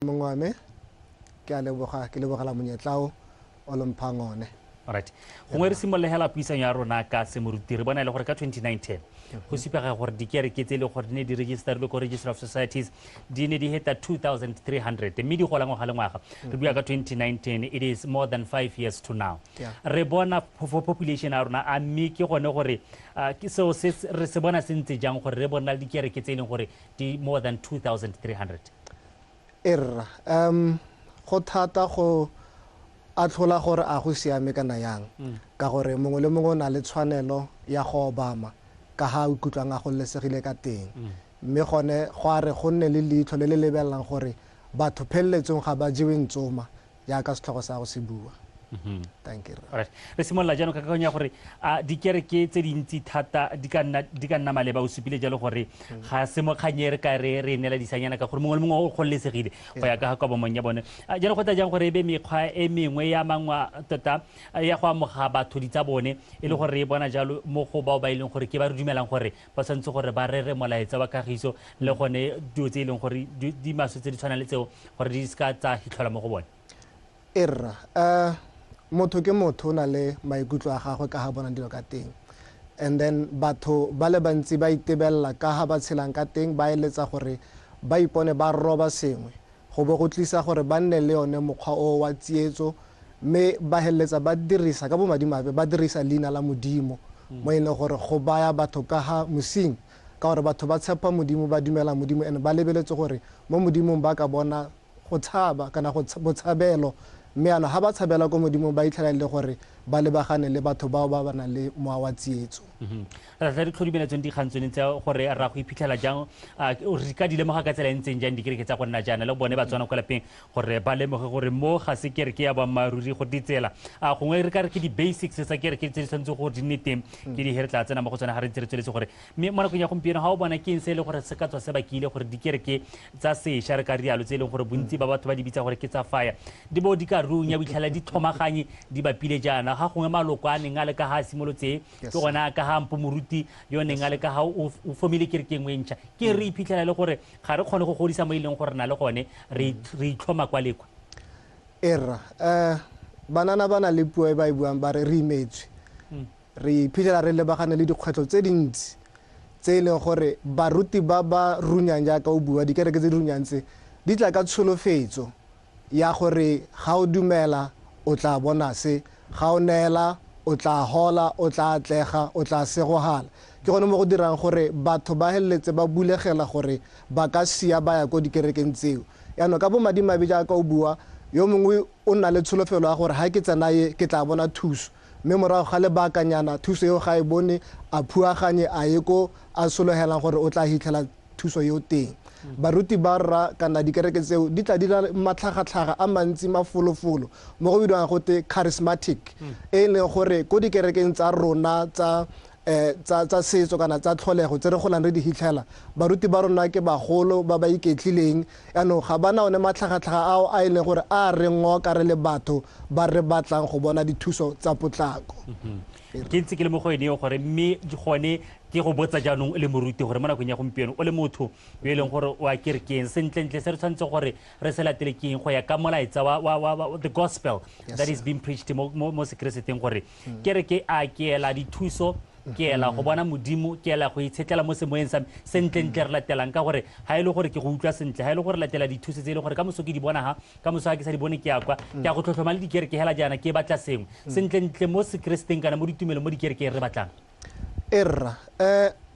Mongwane ke a lebogela monyetlao o lomphang one. Alright. Gongwe re simolle hela puisano ya rona ka semoruti re bona ile gore ka 2019 go supega gore dikereke tse le gore ne di registered ko Register of Societies di ne di heta 2300 mme di gola ngwaga le ngwaga re bua ka 2019 it is more than 5 years to now. Re bona population ya rona a mme ke gone gore ke seo se re se bona sentse jang gore re bona dikereke tse leng gore di more than 2300. Go thata go atlhola gore a go siame kana yang ka gore mongwe le mongwe o na le tshwanelo ya go obama ka ha o ikutlwang a go lesegile ka teng mme gone go a re go nne le leitlho le le lebelelang gore batho pheleletsong ga ba jewe ntsoma jaaka setlhogo sa go se bua. Thank you. Alright. Re simolla jano ka kanya gore dikereke tse dintsi thata di ka nna maleba o supile jalo gore ga se mo kganyere ka re nela disanyana ka gore mongwe le mongwe o gollesegile go ya ka kwa bomong ya bone jalo go tla jang gore be mekgwa e mengwe ya mangwa tota ya go amoga batho di tsa bone e le gore re bona jalo mo go bao ba ileng gore ke ba re dumelang gore ba santse gore ba rere molaetsa wa kagiso le gone dio tse ileng gore di maso tse di tshwana le tseo gore di ska tsa hitlhola mo go bone. Motho ke motho na le maikutlo a gagwe ka ha bona dilo ka teng and then batho ba le bantsi ba itebella ka ha ba tshelang ka teng ba eletsa gore ba ipone ba roba sengwe go bo go tlisa gore ba nne le yone mokgwa o wa tsietso mme ba heletsa ba dirisa ka bomadimabe ba dirisa leina la modimo mo ene gore go baya batho ka ha mosing ka gore batho ba tshepa modimo ba dumela modimo ene ba lebeletse gore mo modimong ba ka bona go tshaba kana go botshabelo mme ana ha ba tshabela ko modimo ba itlhela le gore ba lebagane le batho bao ba bana le moa wa tsietso. Ra re tlhodimela tsone dikgantsone tsa gore ra go iphitlhela jang re ka dilemoga ka tsela e ntseng jang dikereke tsa go nna jaana le bone ba tswana kwa lapeng gore ba lemoge gore mo ga se kereke ya boammaaruri go ditsela gongwe re ka re ke di-basics tsa kereke tse di tshwanetse gore di nne teng ke di heretla tsena mo go tsona ga re ntse re tsweletse gore mme mo nakong ya gompieno ga o bona ke eng se e le gore se ka tswa se bakile gore dikereke tsa sešwa re ka rialo tse e leng gore bontsi ba batho ba di bitsa gore ke tsa fire di bo di ka runya boitlhela di thomaganye di bapile jaana ga gongwe maloko a neng a le ka ga a simolotse ke gona ka ga mpo moruti yo neng a le ka ga o fomile kerekeng e ntšha ke re iphitlhela le gore ga re kgone go godisa mo e leng gore na le gone re itlhoma kwa lekwa. Banana ba na le puo e ba e buang ba re imetswe re iphitlhela re lebagane le dikgwetlho tse dintsi tse e leng gore baruti ba ba runyang jaaka o bua dikereke tse di runyang tse di tla ka tsholofetso ya gore ga o dumela o tla bona se ga o neela o tla hola o tla atlega o tla segogala ke gone mo go dirang gore batho ba heletse ba bulegela gore ba ka sia ba ya ko dikerekeng tseo yaanong ka bomadimabe jaaka o bua yo mongwe o nna le tsholofelo ya gore ga ke tsena ye ke tla bona thuso mme morago ga le baakanyana thuso eo ga e bone a phuaganye a ye ko a sologelang gore o tla hitlhela thuso eo teng. Baruti ba rra kana dikereke tseo di tla dira matlhagatlhaga a mantsi mafolofolo mo go bidiwang gote charismatic e leng gore ko dikerekeng tsa rona tsa setso kana tsa tlholego tse re golang re di hitlhela baruti ba rona ke bagolo ba ba iketlileng yaanong ga bana one matlhagatlhaga ao a e leng gore a re ngoka re le batho ba re batlang go bona dithuso tsa potlako. Ke ntse ke le mo go ene gore mme gone ke go botsa jaanong le moruti gore mo nakong ya gompieno o le motho yo e leng gore wa kerekeng sentlentle se re tshwanetse gore re se latele keng go ya ka molaetsa wa the gospel that is being preached mo sekereseteng gore kereke a ke ela dithuso ke ela go bona modimo ke ela go itshetlela mo semoyeng sa sentlentle re latelang ka gore ga e le gore ke go utlwa sentle ga e le gore latela dithuso tse e le gore ka moso ke di bona ga ka moso ga ke sa di bone ke ya kwa ke a go tlhotlhoma le dikereke hela jaana ke batla sengwe sentlentle mo sekeresiteng kana mo ditumelo mo dikerekeng re batlang.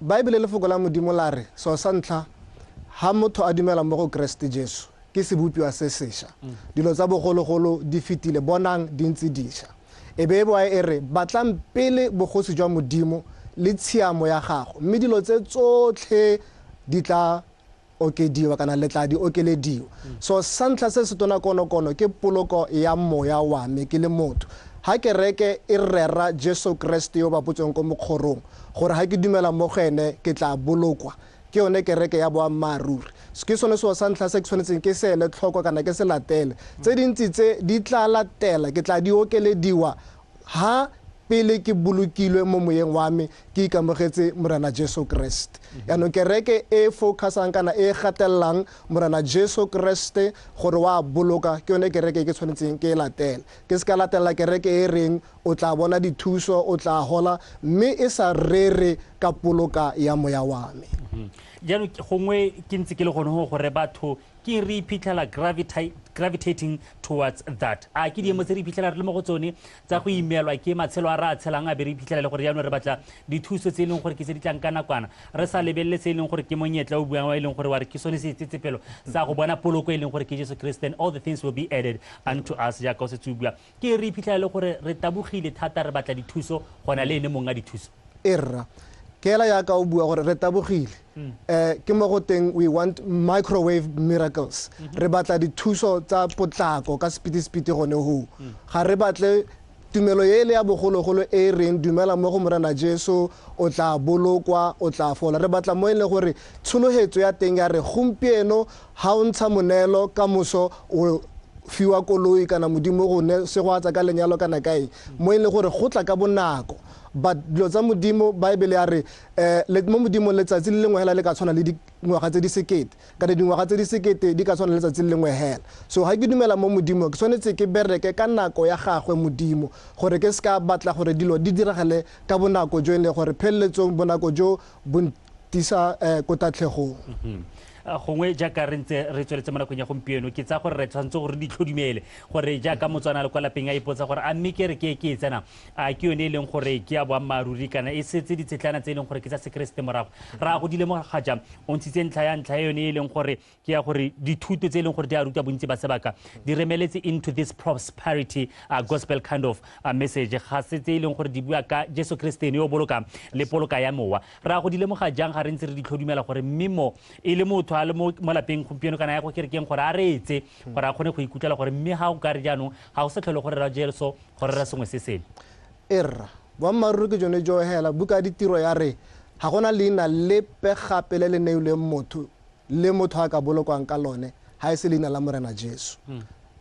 Baebele lefoko la modimo la re so sa ntlha ha motho a dumela mo go Kreste Jesu ke sebopiwa se sešwa dilo tsa bogologolo di fetile bonang di ntse dišwa e be boa e re batlang pele bogosi jwa modimo le tshiamo ya gago mme dilo tse tsotlhe di tla okediwa kana le tla di okelediwa so sa ntlha se se tona konokono ke poloko ya moya wa me ke le motho ha kereke e rera Jesu Kriste yo ba putseng ko mokgorong gore ha ke dumela mo go ene ke tla bolokwa ke yone kereke ya boammaaruri ke sone se sa ntlha se ke tshwanetseng ke se ele tlhoko kana ke se latele tse dintsi tse di tla latela ke tla di okelediwa ha pele ke bolokilwe mo moyeng wa me ke ikamogetse morena Jesu Kriste yaanong kereke e focusang kana e gatellang morena Jesu Kriste gore wa boloka ke yone kereke ke tshwanetseng ke e latela ke se ka latela kereke e reng o tla bona dithuso o tla hola mme e sa rere ka poloka ya moya wa me jaanong gongwe ke ntse ke le gone gore batho ke re iphitlhela gravitating towards that a ke diemo tse re iphitlhela re le mo go tsone tsa go imelwa ke matshelo a re a tshelang a be re iphitlhela le gore jaanong re batla dithuso tse e leng gore ke tse di tlang ka nakwana re sa lebelele tse e leng gore ke monyetla o buang wa e leng gore wa re ke sone setsetsepelo sa go bona poloko e leng gore ke Jesu Kriste and all the things will be added unto us jaaka o setse o bua ke re iphitlhela le gore re tabogile thata re batla dithuso gona le ene mong a dithuso erra ke ela yaka o bua gore re tabogile ke mo go teng we want microwave miracles re batla dithuso tsa potlako ka speed gone ho ga re batle tumelo ye le ya bogologolo e reng dumela mo go morena Jesu o tla bolokwa o tla fola re batla mo e le gore tsholohetso ya teng ya re gompieno ha o ntsha monelo ka moso o fiwa koloi kana modimo go ne se go atsa ka lenyalo kana kae mo e le gore go tla ka bonako but dilo tsa modimo bible ya re le mo modimo letsatsi le lengwe hela le ka tshwana le dingwaga tse di sekete ka dingwaga tse di sekete di ka tshwana le letsatsi le lengwe hela so ha ke dumela mo modimo ke tshwanetse ke bereke ka nako ya gagwe modimo gore ke ska batla gore dilo di diragale ka bonako jo le gore pheletsong bonako jo bontisa kotatlhegong gongwe jaaka re ntse re tsweletse mo nakong ya gompieno ke tsa gore re tshwanetse gore di tlhodumele gore jaaka motswana le kwa lapeng a ipotsa gore a mme ke re ke e tsena a ke yone e leng gore ke ya boammaaruri kana e setse ditsetlana tse e leng gore ke tsa sekeresete morago ra go di lemoga ga jang o ntshitse ntlha ya yone e leng gore ke ya gore dithuto tse e leng gore di a ruta bontsi ba sebaka di remeletse into this prosperity gospel kind of message ga se tse e leng gore di bua ka Jesu Kriste yo bolokang le poloka ya mowa ra go di lemoga jang ga re ntse re di tlhodumela gore mmimo e le motho a le mo lapeng gompieno kana ya go kerekeng gore a reetse gore a kgone go ikutlela gore mme ha o ka re jaanong ga o sa tlhole gore ra jeso gore ra sengwe se sele erra boammaaruri ke jone jo hela buka ditiro ya re ga gona leina lepe gape le le neilweng motho le motho a ka bolokwang ka lone ha e se leina la morena Jesu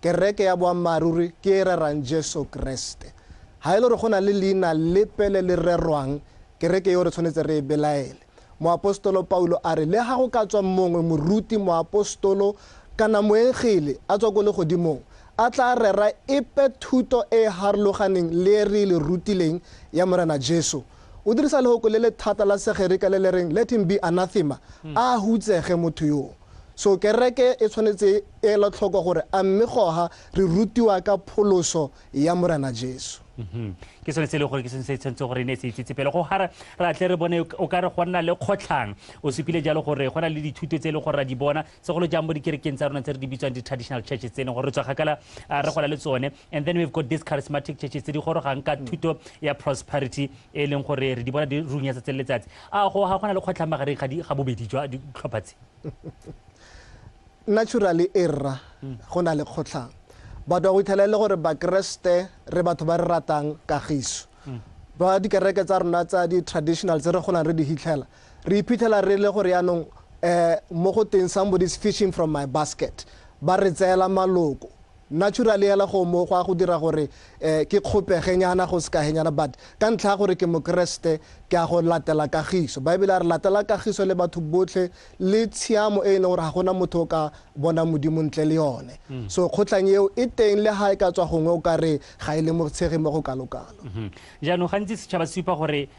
kereke ya boammaaruri ke e rerang Jesu Kriste ha e le gore gona le leina lepe le le rerwang kereke yo re tshwanetse re e belaele moapostolo Paulo a re le ha go ka tswa mongwe moruti moapostolo kana moegele a tswa go le godimong a tla rera epe thuto e harloganeng le re le rutileng ya morena Jesu o dirisa lehoko le le thata la segerika le le reng let him be anathema a hutsege motho yo so kereke e tshwanetse e la tlhoko gore a mme goga re rutiwa ka pholoso ya morena Jesu ke sone se le gore ke sone se tshwanetse gore ne se itsitse pele go gara ra tle re bone o ka re go nna le kgotlhang o sepile jalo gore go na le dithuto tse e leng gore ra di bona segolo jang mo dikerekeng tsa rona tse re di bitswang di-traditional churches tse e leng gore re tswa gakala re gola le tsone and then we've got these charismatic churches tse di gorogang ka thuto ya prosperity e leng gore re di bona di runya tse letsatsi a go ga gona le kgotlhang magare ga bobedi jwa ditlhopha tse naturally erra go na le kgotlhang batho go itlhela le gore bakreste re batho ba re ratang kagiso ba dikereke tsa rona tsa di-traditional tse re golang re di hitlhela re iphitlhela re le gore yaanong mo go teng somebody's fishing from my basket ba re tseela maloko naturally hela go mo go dira gore ke kgopegenyana go sekahenyana but ka ntlha gore ke mokreste ke a go latela kagiso bible a re latela kagiso le batho botlhe le tshiamo e leng gore ga gona motho ka bona modimo ntle le yone so kgotlang eo e teng le ha e ka tswa gongwe o ka re ga e le mo tshege mo go kalokalo jaanong gantsi setšhaba se supa gore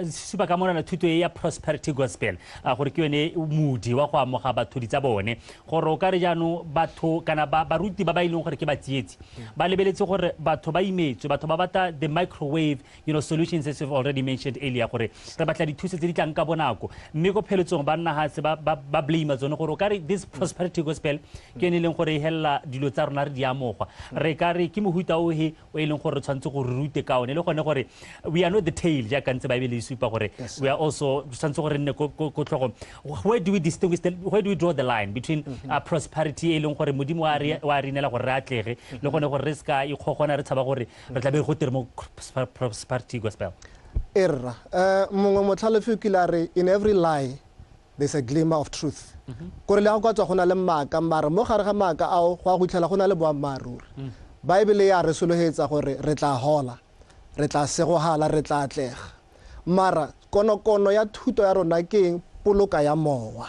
supa ka monana thuto e ya prosperity gospel gore ke yone modi wa go amoga batho di tsa bone gore o ka re jaanong batho kana baruti ba ba ileng gore ke ba tsietsi ba lebeletse gore batho ba imetswe batho ba batla the microwave solutions as you've already mentioned earlier gore re batla dithuso tse di tlang ka bonako mme go pheletsong ba nna ga se ba blame tsone gore o ka re this prosperity gospel ke yone e leng gore e helela dilo tsa rona re di amogwa re ka re ke mohuta o e leng gore re tshwanetse gore re rute ka one le gone gore we are not the tail jaaka ntse baebele e supa gore we are also tshwanetse gore nne ko tlhogong where do we draw the line between prosperity e leng gore modimo wa re inela gore re atlege le gone gore re ska ikgogona re tshaba gore re tlabe go tere mo prosperity gospel erra mongwe motlhalefi o kile a re in every lie there's a glimmer of truth kore le go tswa go na le maaka mara mo gare ga maaka ao go a go itlhela go na le boammaaruri bible ya re solohetsa gore re tla hola re tla segogala re tla atlega mara konokono ya thuto ya rona ke eng poloka ya mowa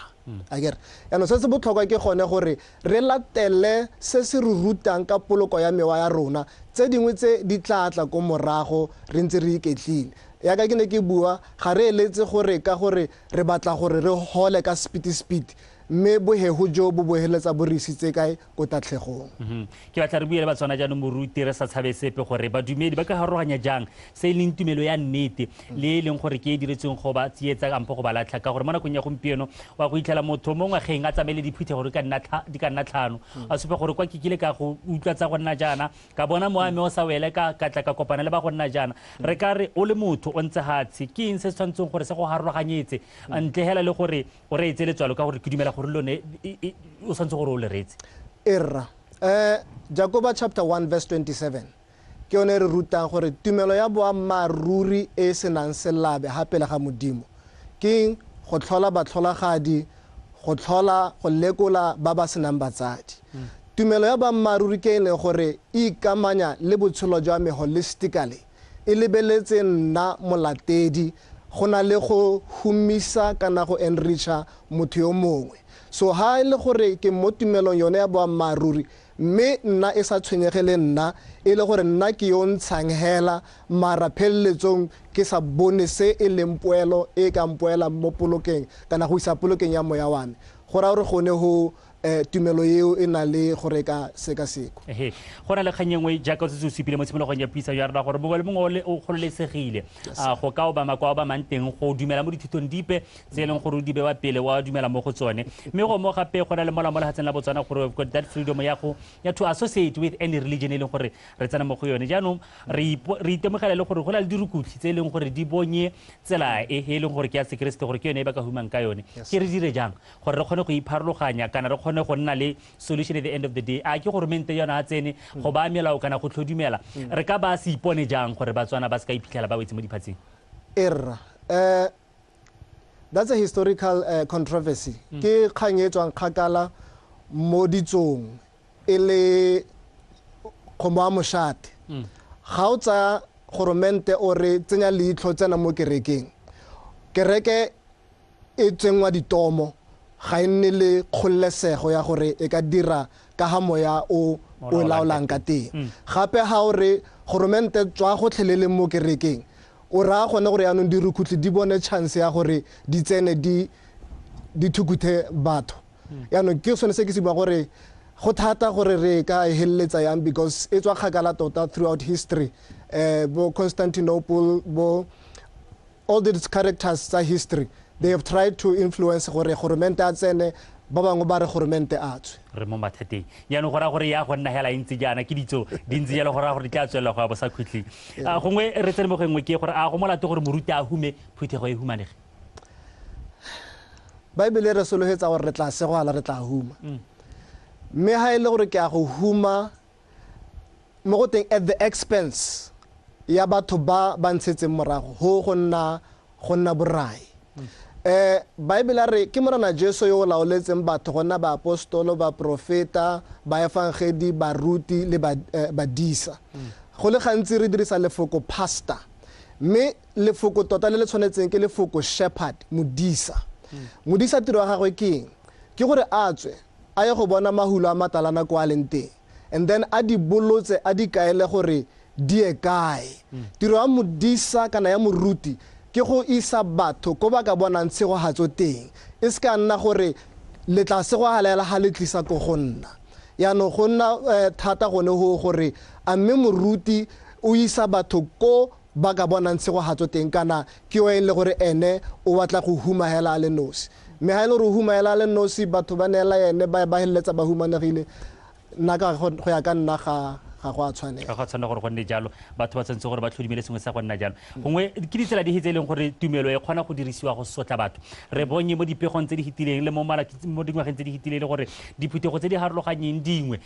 akere yaanong se se botlhokwa ke gone gore re latele se se re rutang ka poloko ya mewa ya rona tse dingwe tse di tla tla ko morago re ntse re iketlile yaka ke ne ke bua ga re eletse gore ka gore re batla gore re hole ka speed mme bohego jo bo boheletsa bo re isitse kae ko tatlhegong ke batla re buele ba tswana jaanong moruti re sa tshabe sepe gore badumedi ba ka garoganya jang se e leng tumelo ya nnete le e leng gore ke e diretsweng go ba tsietsa kampo go ba latlha ka gore mo nakong ya gompieno wa go itlhela motho mo ngwageng a tsamaile diphuthego di ka nna tlhano a supe gore kwa ke kile ka go utlwa tsa go nna jaana ka bona moame o sa wele ka tla ka kopana le ba go nna jaana re ka re o le motho o ntse gatshe ke eng se se tshwanetseng gore se go garoganyetse ntle hela le gore o re etse letswalo ka gore ke dumela gore lone o santse gore o le retse erra Jacoba chapter 1 verse 27 ke yone re rutang gore tumelo ya boammaruri e senang selabe gape le ga modimo ke go tlhola batlholagadi go tlhola go lekola ba ba senang batsadi tumelo ya boammaruri ke ene gore e ikamanya le botshelo jwa me holistically e lebeletse nna molatedi go na le go humisa kana go enricha motho yo mongwe so ha ile gore ke mo tumelong yone ya boammaruri mme nna e sa tshwenyegele nna e le gore nna ke yo ntshang hela mara pheleletsong ke sa bone se e leng poelo e ka mpoela mo polokeng kana go isa polokeng ya moya wane go ra gore gone ho tumelo eo e na le gore ka sekaseko go na le kganyengwe jaaka o se se supile mo tshimologong ya puisano ya rona gore mongwe le mongwe o gololesegile go ka obama kwa ba mang teng go dumela mo dithutong dipe tse e leng gore o di bewa pele wa dumela mo go tsone mme go mo gape go na le molao mo lefatsheng la botswana gore we've got that freedom ya to associate with any religion e leng gore re tsena mo go yone jaanong re itemogela le gore go na le dirukutli tse e leng gore di bonye tsela e leng gore ke ya sekeresete gore ke yone e ba ka humang ka yone ke re dire jang gore re kgone go ipharologanya kana re kgone go nna le solution at the end of the day a ke gore mente yona a tsene go ba melao kana go tlhodumela re ka ba se ipone jang gore ba tswana ba se ka iphitlhela ba wetse mo diphatseng erra that's a historical controversy ke kgang e tswang kgakala mo ditsong e le kgomo ya mošate ga o tsa goromente o re tsenya leitlho tsena mo kerekeng kereke e tsengwa ditomo ga e nne le kgololesego ya gore e ka dira ka ga moya o laolang ka teng gape ga o re goromente tswa gotlhelele mo kerekeng o raya gone gore yaanong dirukutlhi di bone chance ya gore di tsene di thukuthe batho yaanong ke sone se ke se bua gore go thata gore re ka e heleletsa yang because e tswa kgakala tota throughout history bo Constantinople bo all these characters tsa history they have tried to influence gore goromente a tsene ba bangwe ba re goromente a tswe re mo mathateng yaanong go raya gore ya go nna hela ntse jaana ke ditso di ntse jalo go raya gore di tla tswelela go ya bo sa khwitlhing gongwe re tsene mo go engwe ke gore a go molate gore moruti a hume phuthego e humanege baebele re sologetsa gore re tla segwala re tla huma mme ha e le gore ke a go huma mo go teng at the expense ya batho ba ntshetseng morago go nna borai baebele re ke morana Jesu yo o laoletseng batho go nna ba apostolo ba profeta ba evangeli baruti le badisa go le gantsi re dirisa lefoko pastor mme lefoko tota le tshwanetseng ke lefoko shepherd modisa tiro ya gagwe ke eng ke gore a tswe a ye go bona mahulo a matalana kwa a leng teng and then a di bolotse a di kaele gore di e kae tiro ya modisa kana ya moruti ke go isa batho ko ba ka bonang tshegogatso teng e se ka nna gore le tla segogala ga le tlisa ko go nna yaanong go nna thata gone go gore a mme moruti o isa batho ko ba ka bonang tshegogatso teng kana ke yo e le gore ene o batla go huma hela a le nosi mme ga e le gore o huma hela a le nosi batho ba neela ene ba heleletsa ba humanegile nna ka go ya ka nna ga go a tshwanela ga tshwana gore go nne jalo batho ba tsentse gore ba tlhodimele sengwe sa go nna jalo gongwe ke ditsela di hitse e leng gore tumelo e kgona go dirisiwa go sotla batho re bonye mo dipegong tse di hitileng le mo dingwageng tse di hitileng le gore diphuthego tse di harologanyeng dingwe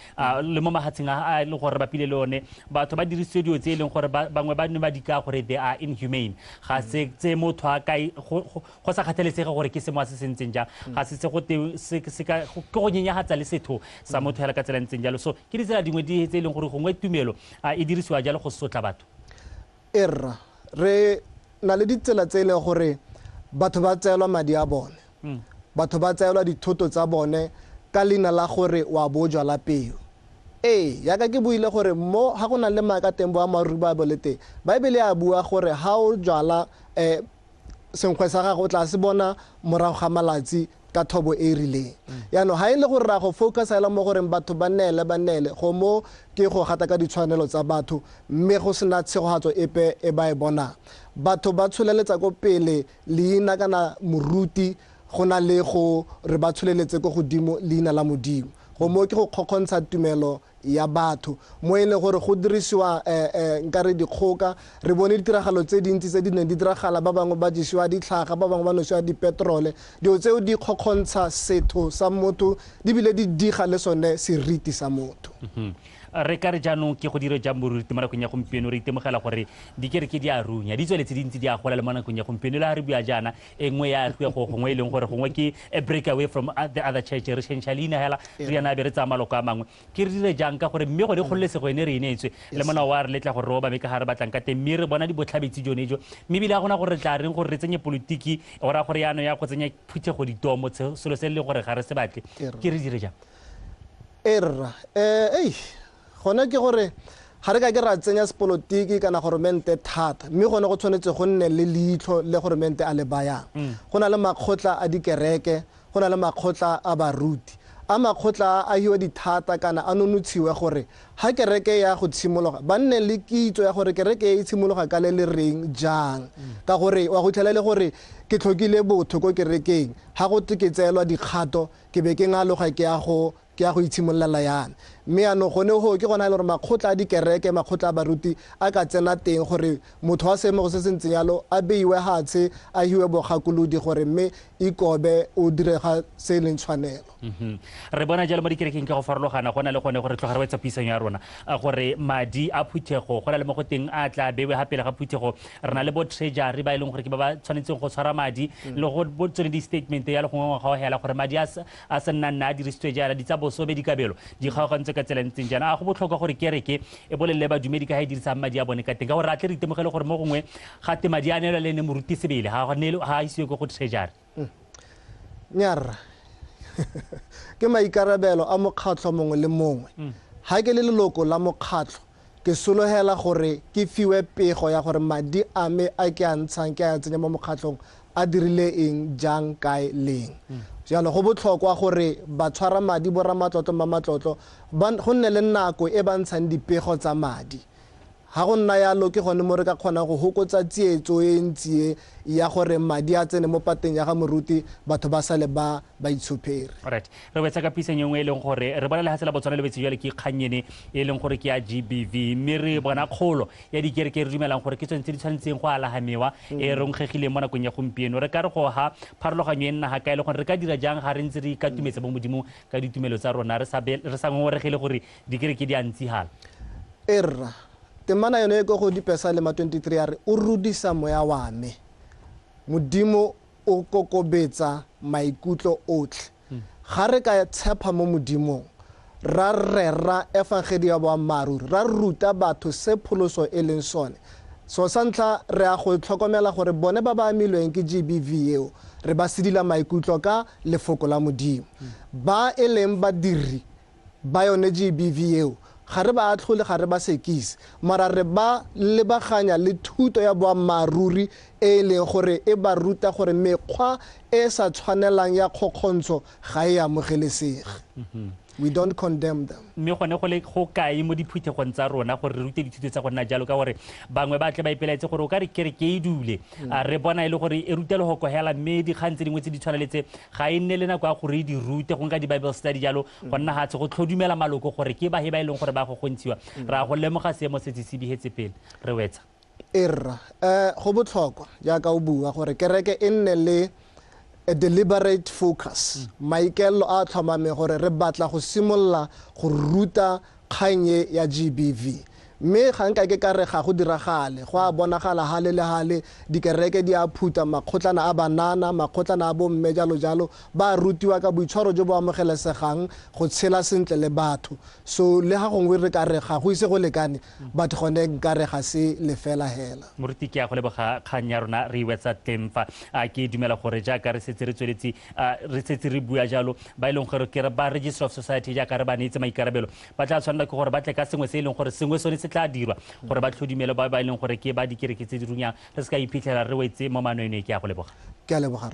le mo magatsheng a le gore ba pile le one batho ba dirisitse dio tse e leng gore bangwe ba ne ba di ka gore they are inhumane ga se tse motho a kae go sa kgathalesege gore ke semoa se sentseng jang ga se ke go nyenyagatsa le setho sa motho hela ka tsela ntseng jalo so ke ditsela dingwe di hitse e leng gore gongwe tumelo e dirisiwa jalo go sotla batho Erra re na le ditsela tse e leng gore batho ba tseelwa madi a bone batho ba tseelwa dithoto tsa bone ka leina la gore wa bojwa la peo yaka ke buile gore mo ga go na le maaka teng boammaaruri ba bo le teng baebele a bua gore ga o jwala senkgwe sa gago o tla se bona morago ga malatsi ka thobo e rileng yaanong ga e le gore ra go focus ela mo goreng batho ba neele go mo ke go gata ka ditshwanelo tsa batho mme go sena tshegogatso epe e ba e bonang batho ba tsholeletsa ko pele leina kana moruti go na le go re ba tsholeletse ko godimo leina la modimo go mo ke go kgokgontsha tumelo ya batho mo e leng gore go dirisiwa nkare dikgoka re bone ditiragalo tse dintsi tse di neng di diragala ba bangwe ba jesiwa ditlhaga ba bangwe ba nosiwa dipetrole dilo tseo di kgokgontsha setho sa motho di bile di diga le sone seriti sa motho re ka re jaanong ke go dire jang boruti mo nakong ya gompieno re itemogela gore dikereke di a runya di tsweletse dintsi di a gola le mo nakong ya gompieno le ga re bua jaana e nngwe ya agiwa go gongwe e leng gore gongwe ke a break away from the other church re change leina hela re yana be re tsaya maloko a mangwe ke re dire jang ka gore mme go di kgololesego ene re ineetswe le molao wa re letla gore re obame ka ga re batlang ka teng mme re bona dibotlhabetsi jone jo mme ebile ga gona gore re tla reng gore re tsenye politiki go raya gore yaano ya go tsenya phuthego ditomo selo se le gore ga re se batle ke re dire jang gona ke gore ga re ka ke ra tsenya sepolotiki kana goromente thata mme gone go tshwanetse go nne le leitlho le goromente a le bayang go na le makgotla a dikereke go na le makgotla a baruti a makgotla a hiwa dithata kana a nonotshiwe gore ga kereke ya go tshimologa ba nne le kitso ya gore kereke e tshimologa ka le le reng jang ka gore wa go tlhela le gore ke tlhokile botho ko kerekeng ga go ke tseelwa dikgato ke be ke ngaloga ke ya go itshimololela yana mme ano gone go ke gona le gore makgotla a dikereke makgotla a baruti a ka tsena teng gore motho wa seemo go se se ntseng yalo a beiwe hatshe a hiwe bogakolodi gore mme ikobe o direga se e leng tshwanelo re bona jalo mo dikerekeng ka go farologana go na le gone gore tloga re wetsa puisano ya rona gore madi a phuthego go na le mo go teng a tla bewe ga pele ga phuthego re na le bo treasury ba e leng gore ke ba ba tshwanetseng go tshwara madi le go botsone di-statement ya le gongwe ngwaga wa hela gore madi a se nna nna a dirisitswe jaana di tsa bosobe dikabelo di kgaogantse ka tsela ntseng jaana a go botlhokwa gore kereke e bolelele badumedi ka ga e dirisang madi a bone ka teng ka gore a tle re itemogele gore mo gongwe ga te madi a neelwa le ene moruti sebele ga a isiwe ko go treasury nyarra ke maikarabelo a mokgatlho mongwe le mongwe ga ke le leloko la mokgatlho ke sologela gore ke fiwe pego ya gore madi a me a ke a ntshang ke a tsenya mo mokgatlhong a dirile eng jang kae leng jalo go botlhokwa gore ba tshwara madi boramatlotlo mamatlotlo go nne le nako e ba ntshang dipego tsa madi ga go nna yalo ke gone mo re ka kgona go hokotsa tsietso e ntsi ya gore madi a tsene mo pateng ya ga moruti batho ba sale ba itshopere right re wetsa ka pisanyo nngwe e leng gore re bona le hatsela botswana le betse jale ke kganyene e leng gore ke ya GBV mme re bona kgolo ya dikereke re dumelang gore ke tsone tse di tshwanetseng go alagamiwa e re nkgegile mo nakong ya gompieno re ka re go ha pharologanyo e nna ga kae le gore re ka dira jang ga re ntse re ikatumetse mo modimo ka ditumelo tsa rona re sa ngoregele gore dikereke di a ntsigala temana yone e ko go dipesa le ma 23 ya re o rudisa moya wa me modimo o kokobetsa maikutlo otlhe ga re ka tshepa mo modimong ra rera evangeli ya boammaaruri ra ruta batho se pholoso e leng sone so sa ntlha re a go tlhokomela gore bone ba ba amilweng ke GBV eo re ba sedila maikutlo ka lefoko la modimo ba e leng badiri ba yone GBV eo ga re ba atlhole ga re ba sekise mara re ba lebaganya le thuto ya boammaaruri e leng gore e ba ruta gore mekgwa e sa tshwanelang ya kgokgontsho ga e amogelesege we don't condemn them mme gone go le go kae mo diphuthegong tsa rona gore re rute dithuto tsa go nna jalo ka gore bangwe ba tle ba ipelaetse gore o ka re kereke e dule re bona e le gore e rute le go kohela mme dikgang tse dingwe tse di tshwaneletse ga e nne le nako ya gore e di rute go nka di-bible study jalo go nna gatshe go tlhodumela maloko gore ke bahe ba e leng gore ba go gontshiwa ra go lemoga seemo setse se digetse pele re wetsa go botlhokwa jaaka o bua gore kereke e nne le a deliberate focus maikelo a tlhomame gore re batla go simolola go ruta kganye ya GBV mme ga nka ke ka re ga go diragale go a bonagala hale le hale dikereke di a phuta makgotlana a banana makgotlana a bomme jalo jalo ba rutiwa ka boitshwaro jo bo amogelesegang go tshela sentle le batho so le ga gongwe re ka re ga go ise go lekane batho gone nka re ga se lefela hela moruti ke a go leboga kgang ya rona re iwetsa teng fa ke dumela gore jaaka re setse re tsweletse re setse re bua jalo ba e leng gore ke re ba Register of Society jaaka re ba neetse maikarabelo ba tla tshwanela ke gore ba tle ka sengwe se e leng gore sengwe sone se tla dirwa gore ba tlhodimelo ba e leng gore ke ba dikereke tse di runyang re se ka iphitlhela re wetse mo manwene ke a go leboga ke a leboga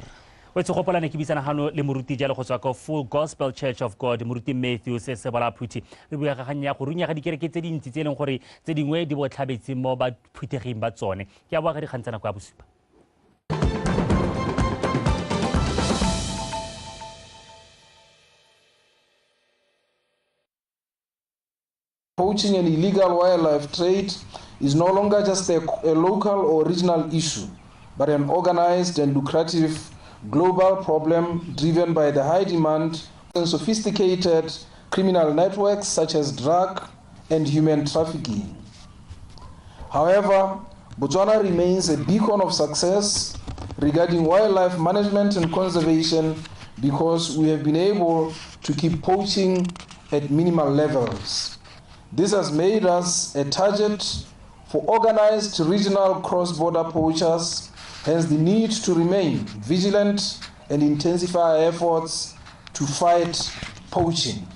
wetse gopolane ke bisana gano le moruti jalo go tswa ka Full Gospel Church of God moruti Matthew Sesebala Phuthi re bua ga ganya go runya ga dikereke tse dintsi tse e leng gore tse dingwe di botlhabetse mo ba phutheging ba tsone ke a bua ga dikgantsana kwa bosupa. Poaching and illegal wildlife trade is no longer just a local or regional issue, but an organized and lucrative global problem driven by the high demand and sophisticated criminal networks such as drug and human trafficking. However, Botswana remains a beacon of success regarding wildlife management and conservation because we have been able to keep poaching at minimal levels. This has made us a target for organized regional cross-border poachers, hence the need to remain vigilant and intensify our efforts to fight poaching.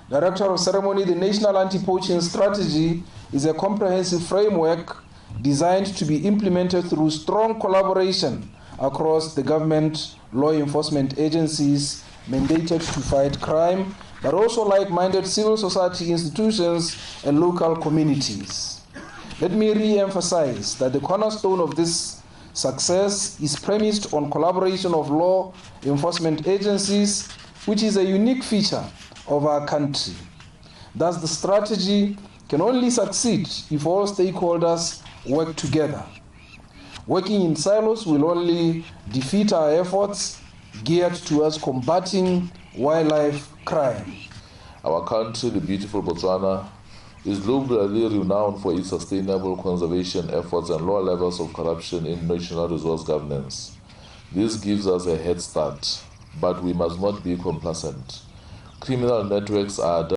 Director of Ceremony, the National Anti-Poaching Strategy is a comprehensive framework designed to be implemented through strong collaboration across the government law enforcement agencies mandated to fight crime, but also like-minded civil society institutions and local communities. Let me re-emphasize that the cornerstone of this success is premised on collaboration of law enforcement agencies, which is a unique feature of our country. Thus, the strategy can only succeed if all stakeholders work together. Working in silos will only defeat our efforts geared towards combating wildlife crime. Our country, the beautiful Botswana, is globally renowned for its sustainable conservation efforts and low levels of corruption in national resource governance. This gives us a head start, but we must not be complacent. Criminal networks are